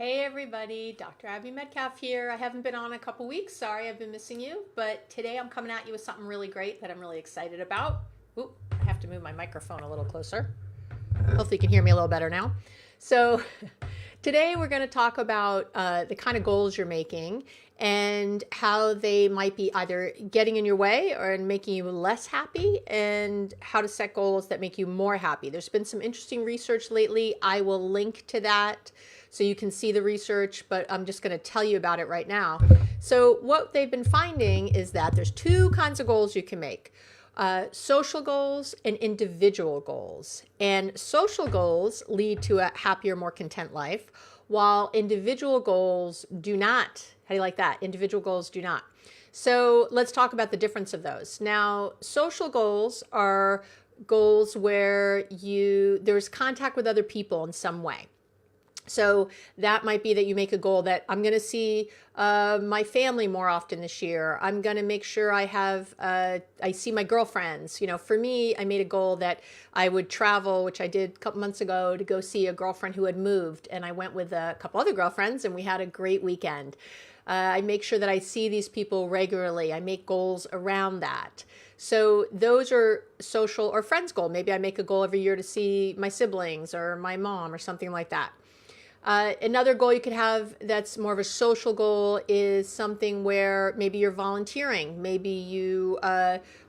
Hey everybody, Dr. Abby Medcalf here. I haven't been on a couple weeks. Sorry, I've been missing you. But today I'm coming at you with something really great that I'm really excited about. Oop, I have to move my microphone a little closer. Hopefully you can hear me a little better now. So today we're going to talk about the kind of goals you're making and how they might be either getting in your way or making you less happy, and how to set goals that make you more happy. There's been some interesting research lately. I will link to that so you can see the research, but I'm just going to tell you about it right now. So what they've been finding is that there's two kinds of goals you can make. Social goals and individual goals. And social goals lead to a happier, more content life, while individual goals do not. How do you like that? Individual goals do not. So let's talk about the difference of those. Now, social goals are goals where there's contact with other people in some way. So that might be that you make a goal that I'm going to see my family more often this year. I'm going to make sure I see my girlfriends. For me, I made a goal that I would travel, which I did a couple months ago, to go see a girlfriend who had moved. And I went with a couple other girlfriends and we had a great weekend. I make sure that I see these people regularly. I make goals around that. So those are social or friends goal. Maybe I make a goal every year to see my siblings or my mom or something like that. Another goal you could have that's more of a social goal is something where maybe you're volunteering. Maybe you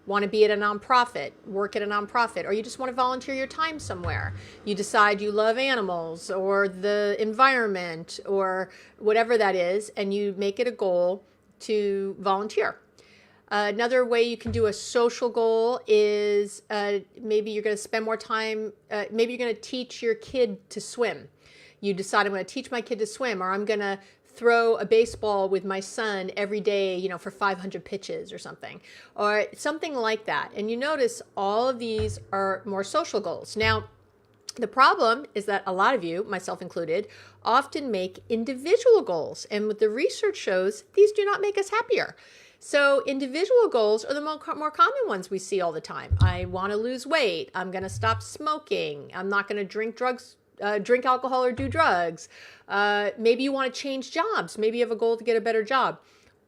want to be at a nonprofit, work at a nonprofit, or you just want to volunteer your time somewhere. You decide you love animals or the environment or whatever that is, and you make it a goal to volunteer. Another way you can do a social goal is maybe you're going to spend more time, maybe you're going to teach your kid to swim. You decide I'm going to teach my kid to swim, or I'm going to throw a baseball with my son every day, for 500 pitches or something like that. And you notice all of these are more social goals. Now, the problem is that a lot of you, myself included, often make individual goals. And what the research shows, these do not make us happier. So individual goals are the more common ones we see all the time. I want to lose weight. I'm going to stop smoking. I'm not going to drink alcohol or do drugs. Maybe you want to change jobs. Maybe you have a goal to get a better job.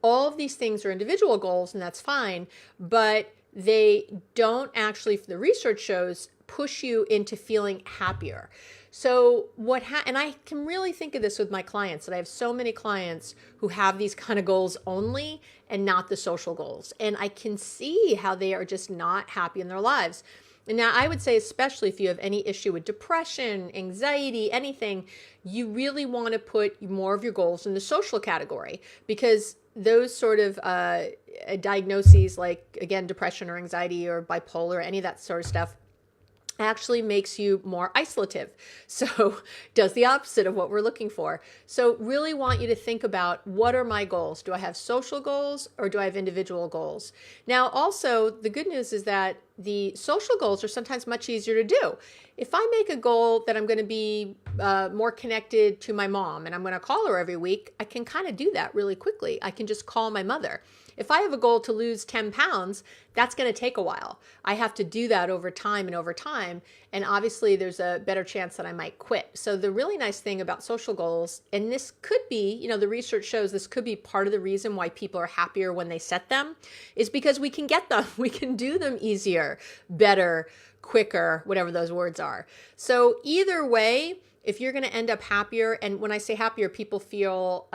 All of these things are individual goals, and that's fine, but they don't actually, the research shows, push you into feeling happier. So and I can really think of this with my clients, that I have so many clients who have these kind of goals only and not the social goals. And I can see how they are just not happy in their lives. And now I would say, especially if you have any issue with depression, anxiety, anything, you really want to put more of your goals in the social category, because those sort of diagnoses, like, again, depression or anxiety or bipolar, any of that sort of stuff, actually makes you more isolative. So does the opposite of what we're looking for. So really want you to think about, what are my goals? Do I have social goals or do I have individual goals? Now, also, the good news is that the social goals are sometimes much easier to do. If I make a goal that I'm going to be more connected to my mom and I'm going to call her every week, I can kind of do that really quickly. I can just call my mother. If I have a goal to lose 10 pounds, that's going to take a while. I have to do that over time. And obviously there's a better chance that I might quit. So the really nice thing about social goals, and this could be, the research shows this could be part of the reason why people are happier when they set them, is because we can get them. We can do them easier, better, quicker, whatever those words are. So either way, if you're going to end up happier, and when I say happier, people feel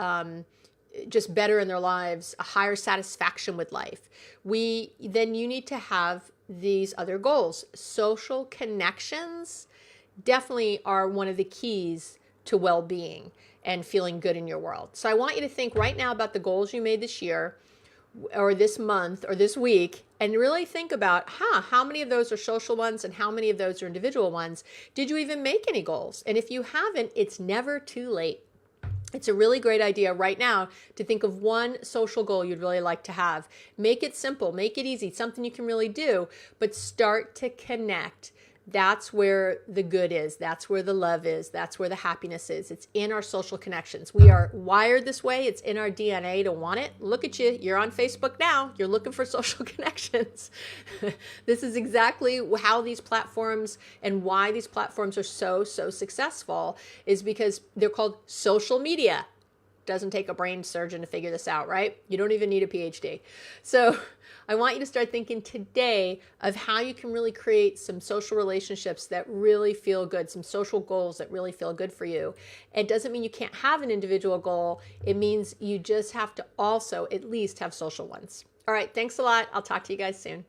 just better in their lives, a higher satisfaction with life, then you need to have these other goals. Social connections definitely are one of the keys to well-being and feeling good in your world. So I want you to think right now about the goals you made this year or this month or this week, and really think about how many of those are social ones and how many of those are individual ones. Did you even make any goals? And if you haven't, it's never too late. It's a really great idea right now to think of one social goal you'd really like to have. Make it simple, make it easy, something you can really do, but start to connect That's where the good is. That's where the love is. That's where the happiness is. It's in our social connections. We are wired this way. It's in our DNA to want it. Look at you. You're on Facebook now. You're looking for social connections. This is exactly how these platforms and why these platforms are so successful, is because they're called social media. Doesn't take a brain surgeon to figure this out, right? You don't even need a PhD. So I want you to start thinking today of how you can really create some social relationships that really feel good, some social goals that really feel good for you. It doesn't mean you can't have an individual goal. It means you just have to also at least have social ones. All right, thanks a lot. I'll talk to you guys soon.